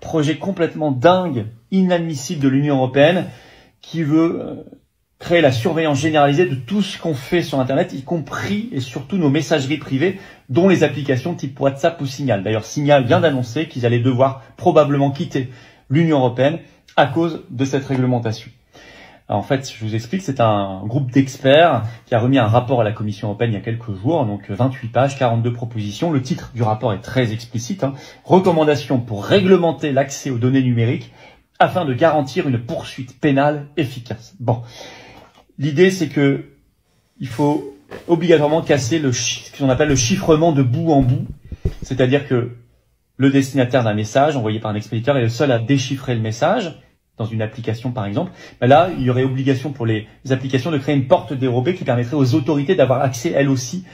projet complètement dingue, inadmissible de l'Union européenne, qui veut créer la surveillance généralisée de tout ce qu'on fait sur Internet, y compris et surtout nos messageries privées, dont les applications type WhatsApp ou Signal. D'ailleurs, Signal vient d'annoncer qu'ils allaient devoir probablement quitter l'Union européenne à cause de cette réglementation. Alors, en fait, je vous explique, c'est un groupe d'experts qui a remis un rapport à la Commission européenne il y a quelques jours, donc 28 pages, 42 propositions. Le titre du rapport est très explicite, Recommandations pour réglementer l'accès aux données numériques afin de garantir une poursuite pénale efficace. Bon, l'idée c'est que il faut obligatoirement casser ce qu'on appelle le chiffrement de bout en bout, c'est-à-dire que le destinataire d'un message envoyé par un expéditeur est le seul à déchiffrer le message, dans une application par exemple. Ben là, il y aurait obligation pour les applications de créer une porte dérobée qui permettrait aux autorités d'avoir accès elles aussi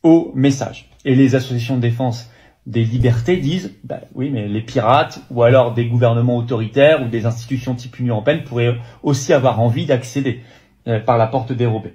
aux messages. Et les associations de défense des libertés disent, ben oui, mais les pirates ou alors des gouvernements autoritaires ou des institutions type Union européenne pourraient aussi avoir envie d'accéder par la porte dérobée.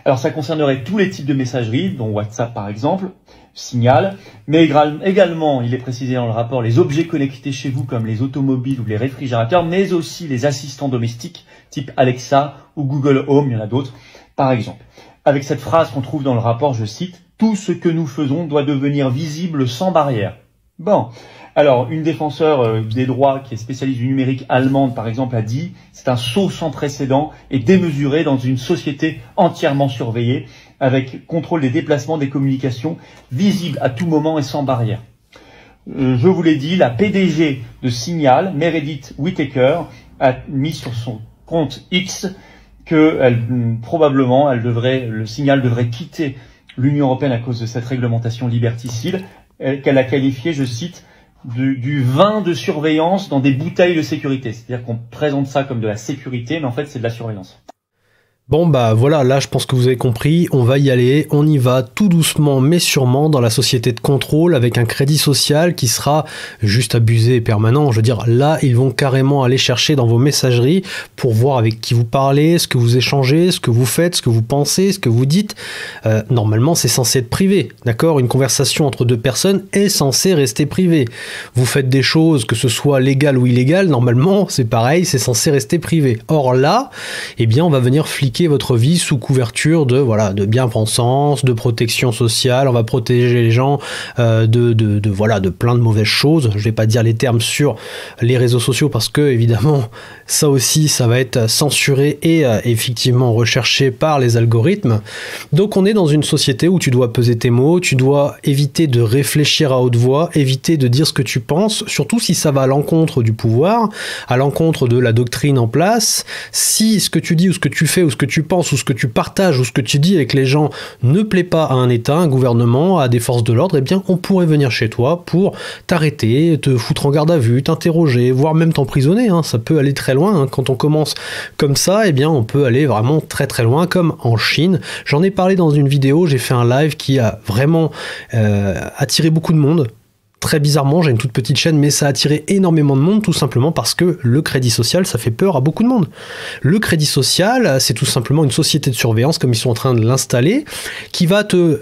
Alors ça concernerait tous les types de messagerie, dont WhatsApp par exemple, Signal, mais également, il est précisé dans le rapport, les objets connectés chez vous comme les automobiles ou les réfrigérateurs, mais aussi les assistants domestiques type Alexa ou Google Home, il y en a d'autres par exemple. Avec cette phrase qu'on trouve dans le rapport, je cite, « Tout ce que nous faisons doit devenir visible sans barrière ». Bon, alors une défenseur des droits qui est spécialiste du numérique allemande par exemple a dit « C'est un saut sans précédent et démesuré dans une société entièrement surveillée avec contrôle des déplacements, des communications, visible à tout moment et sans barrière ». Je vous l'ai dit, la PDG de Signal, Meredith Whittaker, a mis sur son compte X que probablement le Signal devrait quitter l'Union européenne à cause de cette réglementation liberticide qu'elle a qualifiée, je cite, du vin de surveillance dans des bouteilles de sécurité. C'est-à-dire qu'on présente ça comme de la sécurité, mais en fait c'est de la surveillance. Bon bah voilà, là je pense que vous avez compris, on va y aller, on y va tout doucement mais sûrement dans la société de contrôle avec un crédit social qui sera juste abusé et permanent. Je veux dire, là ils vont carrément aller chercher dans vos messageries pour voir avec qui vous parlez, ce que vous échangez, ce que vous faites, ce que vous pensez, ce que vous dites. Normalement c'est censé être privé, d'accord? Une conversation entre deux personnes est censée rester privée. Vous faites des choses, que ce soit légal ou illégal, normalement c'est pareil, c'est censé rester privé. Or là, eh bien on va venir fliquer votre vie sous couverture de bien-pensance, de protection sociale. On va protéger les gens de plein de mauvaises choses. Je vais pas dire les termes sur les réseaux sociaux parce que évidemment ça aussi ça va être censuré et effectivement recherché par les algorithmes. Donc on est dans une société où tu dois peser tes mots, tu dois éviter de réfléchir à haute voix, éviter de dire ce que tu penses, surtout si ça va à l'encontre du pouvoir, à l'encontre de la doctrine en place. Si ce que tu dis ou ce que tu fais ou ce que tu penses ou ce que tu partages ou ce que tu dis avec les gens ne plaît pas à un État, un gouvernement, à des forces de l'ordre, eh bien on pourrait venir chez toi pour t'arrêter, te foutre en garde à vue, t'interroger, voire même t'emprisonner, hein. Ça peut aller très loin, hein. Quand on commence comme ça, eh bien on peut aller vraiment très très loin, comme en Chine. J'en ai parlé dans une vidéo, j'ai fait un live qui a vraiment attiré beaucoup de monde. Très bizarrement, j'ai une toute petite chaîne, mais ça a attiré énormément de monde, tout simplement parce que le crédit social, ça fait peur à beaucoup de monde. Le crédit social, c'est tout simplement une société de surveillance, comme ils sont en train de l'installer, qui va te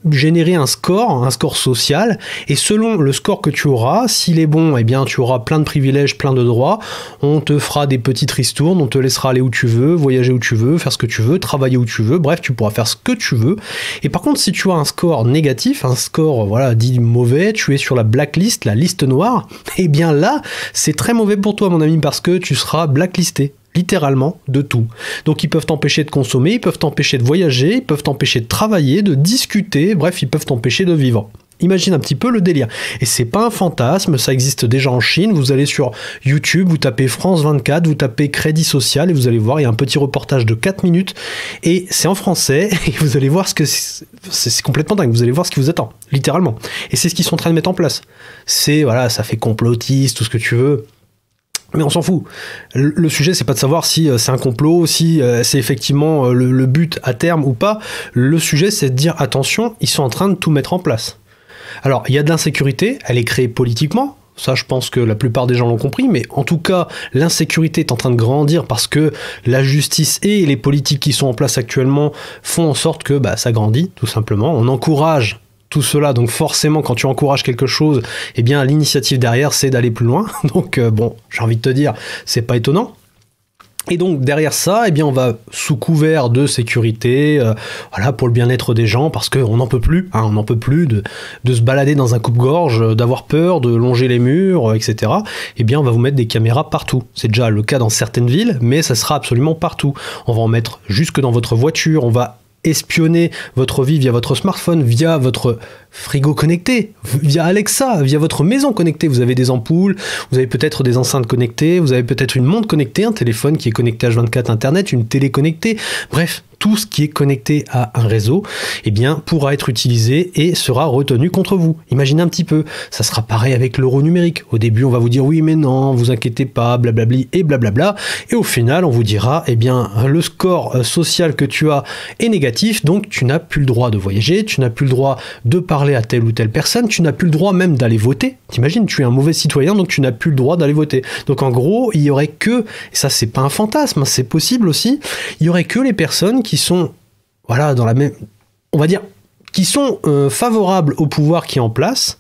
générer un score social, et selon le score que tu auras, s'il est bon, eh bien tu auras plein de privilèges, plein de droits, on te fera des petites ristournes, on te laissera aller où tu veux, voyager où tu veux, faire ce que tu veux, travailler où tu veux, bref, tu pourras faire ce que tu veux. Et par contre, si tu as un score négatif, un score dit mauvais, tu es sur la blacklist, la liste noire, et bien là, c'est très mauvais pour toi, mon ami, parce que tu seras blacklisté, littéralement, de tout. Donc ils peuvent t'empêcher de consommer, ils peuvent t'empêcher de voyager, ils peuvent t'empêcher de travailler, de discuter, bref, ils peuvent t'empêcher de vivre. Imagine un petit peu le délire. Et c'est pas un fantasme, ça existe déjà en Chine. Vous allez sur YouTube, vous tapez France 24, vous tapez crédit social et vous allez voir, il y a un petit reportage de 4 minutes et c'est en français et vous allez voir ce que c'est complètement dingue. Vous allez voir ce qui vous attend, littéralement. Et c'est ce qu'ils sont en train de mettre en place. C'est, ça fait complotiste, tout ce que tu veux. Mais on s'en fout. Le sujet, c'est pas de savoir si c'est un complot, si c'est effectivement le but à terme ou pas. Le sujet, c'est de dire, attention, ils sont en train de tout mettre en place. Alors, il y a de l'insécurité, elle est créée politiquement, ça je pense que la plupart des gens l'ont compris, mais en tout cas, l'insécurité est en train de grandir parce que la justice et les politiques qui sont en place actuellement font en sorte que ça grandit, tout simplement. On encourage tout cela. Donc forcément, quand tu encourages quelque chose, eh bien l'initiative derrière, c'est d'aller plus loin. Donc bon, j'ai envie de te dire, c'est pas étonnant. Et donc derrière ça, eh bien on va sous couvert de sécurité, voilà, pour le bien-être des gens, parce qu'on n'en peut plus, hein, on n'en peut plus de se balader dans un coupe-gorge, d'avoir peur, de longer les murs, etc. Eh bien on va vous mettre des caméras partout. C'est déjà le cas dans certaines villes, mais ça sera absolument partout. On va en mettre jusque dans votre voiture, on va espionner votre vie via votre smartphone, via votre frigo connecté, via Alexa, via votre maison connectée. Vous avez des ampoules, vous avez peut-être des enceintes connectées, vous avez peut-être une montre connectée, un téléphone qui est connecté H24 Internet, une télé connectée, bref, tout ce qui est connecté à un réseau, eh bien, pourra être utilisé et sera retenu contre vous. Imaginez un petit peu, ça sera pareil avec l'euro numérique. Au début, on va vous dire oui, mais non, vous inquiétez pas, blablabli et blablabla. Et au final, on vous dira, eh bien, le score social que tu as est négatif, donc tu n'as plus le droit de voyager, tu n'as plus le droit de parler à telle ou telle personne, tu n'as plus le droit même d'aller voter. T'imagines, tu es un mauvais citoyen, donc tu n'as plus le droit d'aller voter. Donc en gros, il y aurait que, et ça c'est pas un fantasme, c'est possible aussi, il y aurait que les personnes qui sont, voilà, dans la même, on va dire, qui sont favorables au pouvoir qui est en place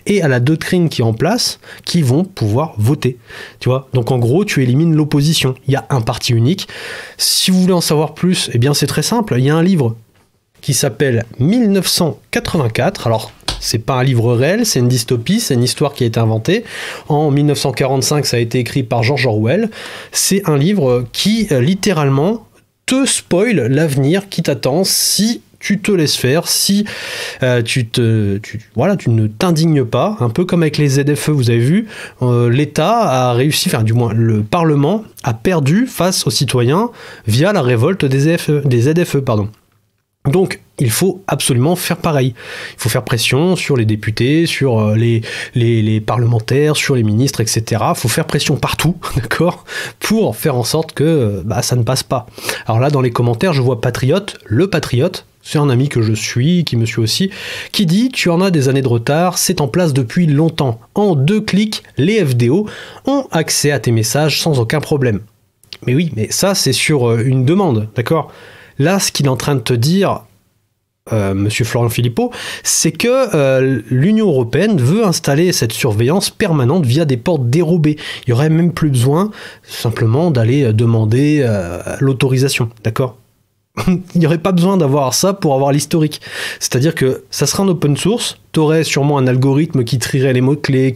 et à la doctrine qui est en place, qui vont pouvoir voter. Tu vois, donc en gros, tu élimines l'opposition. Il y a un parti unique. Si vous voulez en savoir plus, eh bien c'est très simple. Il y a un livre qui s'appelle 1984. Alors, c'est pas un livre réel, c'est une dystopie, c'est une histoire qui a été inventée. En 1945, ça a été écrit par George Orwell. C'est un livre qui, littéralement, te spoil l'avenir qui t'attend si tu te laisses faire, si tu ne t'indignes pas, un peu comme avec les ZFE, vous avez vu, l'État a réussi, enfin du moins le Parlement a perdu face aux citoyens via la révolte des ZFE, pardon. Donc, il faut absolument faire pareil. Il faut faire pression sur les députés, sur les parlementaires, sur les ministres, etc. Il faut faire pression partout, d'accord, pour faire en sorte que ça ne passe pas. Alors là, dans les commentaires, je vois Patriote, le Patriote, c'est un ami que je suis, qui me suit aussi, qui dit « Tu en as des années de retard, c'est en place depuis longtemps. En 2 clics, les FDO ont accès à tes messages sans aucun problème. » Mais oui, mais ça, c'est sur une demande, d'accord ? Là, ce qu'il est en train de te dire, Monsieur Florian Philippot, c'est que l'Union européenne veut installer cette surveillance permanente via des portes dérobées. Il n'y aurait même plus besoin simplement d'aller demander l'autorisation, d'accord ? Il n'y aurait pas besoin d'avoir ça pour avoir l'historique. C'est-à-dire que ça sera en open source, tu aurais sûrement un algorithme qui trierait les mots-clés,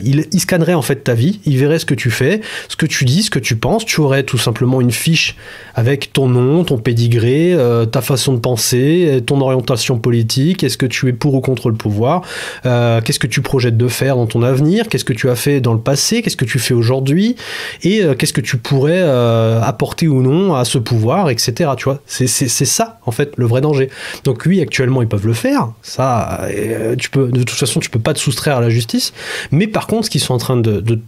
il scannerait en fait ta vie, il verrait ce que tu fais, ce que tu dis, ce que tu penses, tu aurais tout simplement une fiche avec ton nom, ton pédigré, ta façon de penser, ton orientation politique, est-ce que tu es pour ou contre le pouvoir, qu'est-ce que tu projettes de faire dans ton avenir, qu'est-ce que tu as fait dans le passé, qu'est-ce que tu fais aujourd'hui, et qu'est-ce que tu pourrais apporter ou non à ce pouvoir, etc. Tu vois, c'est ça en fait le vrai danger. Donc oui, actuellement ils peuvent le faire, ça... de toute façon, tu peux pas te soustraire à la justice. Mais par contre, ce qu'ils sont en train de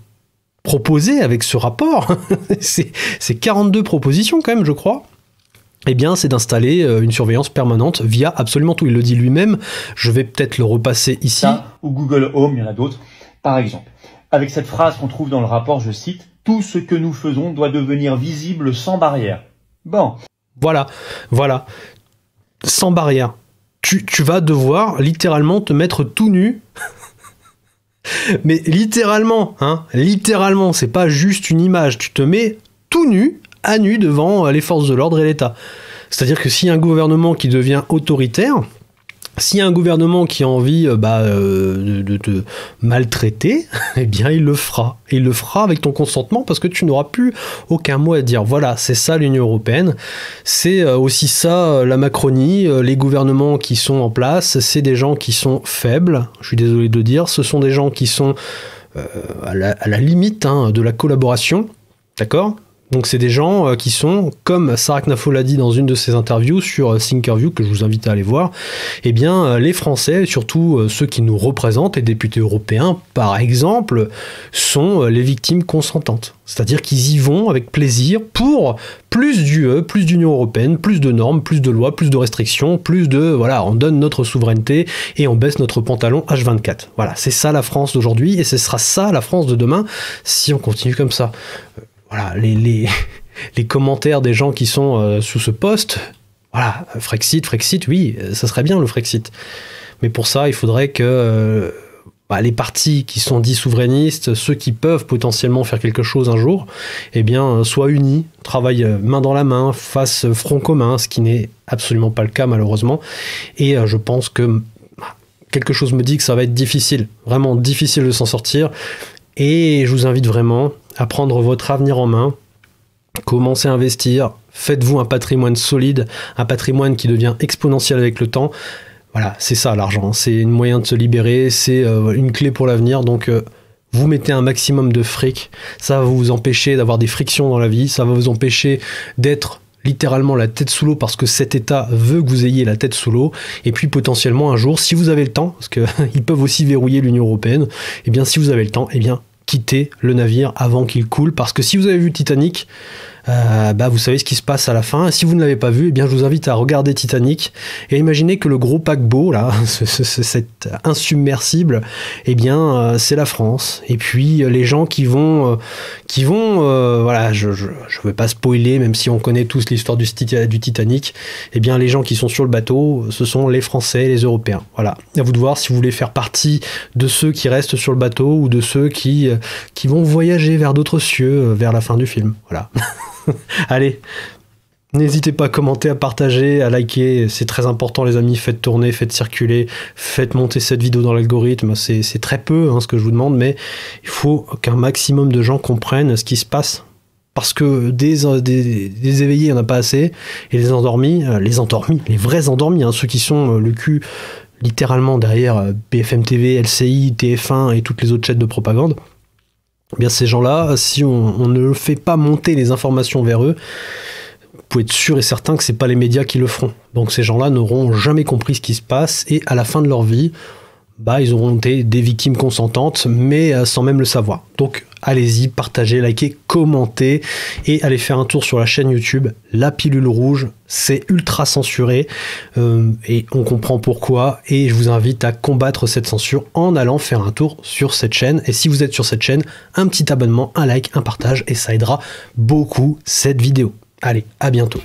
proposer avec ce rapport, c'est 42 propositions quand même, je crois. Eh bien, c'est d'installer une surveillance permanente via absolument tout. Il le dit lui-même. Je vais peut-être le repasser ici. Ou Google Home, il y en a d'autres. Par exemple, avec cette phrase qu'on trouve dans le rapport, je cite, « Tout ce que nous faisons doit devenir visible sans barrière. » Bon. Voilà. Sans barrière. Tu vas devoir littéralement te mettre tout nu. Mais littéralement, littéralement, c'est pas juste une image. Tu te mets tout nu, à nu, devant les forces de l'ordre et l'État. C'est-à-dire que s'il y a un gouvernement qui devient autoritaire, s'il y a un gouvernement qui a envie de te maltraiter, eh bien il le fera. Et il le fera avec ton consentement parce que tu n'auras plus aucun mot à dire. Voilà, c'est ça l'Union européenne. C'est aussi ça la Macronie, les gouvernements qui sont en place. C'est des gens qui sont faibles, je suis désolé de le dire. Ce sont des gens qui sont à la limite de la collaboration. D'accord ? Donc c'est des gens qui sont, comme Sarah Knafo l'a dit dans une de ses interviews sur Thinkerview, que je vous invite à aller voir, eh bien les Français, surtout ceux qui nous représentent, les députés européens par exemple, sont les victimes consentantes. C'est-à-dire qu'ils y vont avec plaisir pour plus d'UE, plus d'Union européenne, plus de normes, plus de lois, plus de restrictions, plus de... Voilà, on donne notre souveraineté et on baisse notre pantalon H24. Voilà, c'est ça la France d'aujourd'hui et ce sera ça la France de demain si on continue comme ça. Voilà, les commentaires des gens qui sont sous ce post, voilà, Frexit, oui, ça serait bien le Frexit. Mais pour ça, il faudrait que les partis qui sont dits souverainistes, ceux qui peuvent potentiellement faire quelque chose un jour, eh bien, soient unis, travaillent main dans la main, fassent front commun, ce qui n'est absolument pas le cas malheureusement. Et je pense que quelque chose me dit que ça va être difficile, vraiment difficile de s'en sortir. Et je vous invite vraiment à prendre votre avenir en main, commencez à investir, faites-vous un patrimoine solide, un patrimoine qui devient exponentiel avec le temps. Voilà, c'est ça l'argent, c'est un moyen de se libérer, c'est une clé pour l'avenir, donc vous mettez un maximum de fric, ça va vous empêcher d'avoir des frictions dans la vie, ça va vous empêcher d'être littéralement la tête sous l'eau parce que cet état veut que vous ayez la tête sous l'eau, et puis potentiellement un jour, si vous avez le temps, parce qu'ils peuvent aussi verrouiller l'Union Européenne, et bien si vous avez le temps, et bien quittez le navire avant qu'il coule, parce que si vous avez vu Titanic, vous savez ce qui se passe à la fin. Et si vous ne l'avez pas vu, eh bien, je vous invite à regarder Titanic et imaginez que le gros paquebot, là, cet insubmersible, eh bien, c'est la France. Et puis, les gens qui vont voilà, je veux pas spoiler, même si on connaît tous l'histoire du Titanic, eh bien, les gens qui sont sur le bateau, ce sont les Français, les Européens. Voilà. À vous de voir si vous voulez faire partie de ceux qui restent sur le bateau ou de ceux qui vont voyager vers d'autres cieux vers la fin du film. Voilà. Allez, n'hésitez pas à commenter, à partager, à liker, c'est très important les amis, faites tourner, faites circuler, faites monter cette vidéo dans l'algorithme, c'est très peu ce que je vous demande, mais il faut qu'un maximum de gens comprennent ce qui se passe, parce que des éveillés, il n'y en a pas assez, et les endormis, les vrais endormis, ceux qui sont le cul littéralement derrière BFM TV, LCI, TF1 et toutes les autres chaînes de propagande, eh bien ces gens-là, si on ne fait pas monter les informations vers eux, vous pouvez être sûr et certain que c'est pas les médias qui le feront. Donc ces gens-là n'auront jamais compris ce qui se passe et à la fin de leur vie, ils auront été des victimes consentantes, mais sans même le savoir. Donc allez-y, partagez, likez, commentez et allez faire un tour sur la chaîne YouTube La Pilule Rouge. C'est ultra censuré et on comprend pourquoi. Et je vous invite à combattre cette censure en allant faire un tour sur cette chaîne. Et si vous êtes sur cette chaîne, un petit abonnement, un like, un partage et ça aidera beaucoup cette vidéo. Allez, à bientôt.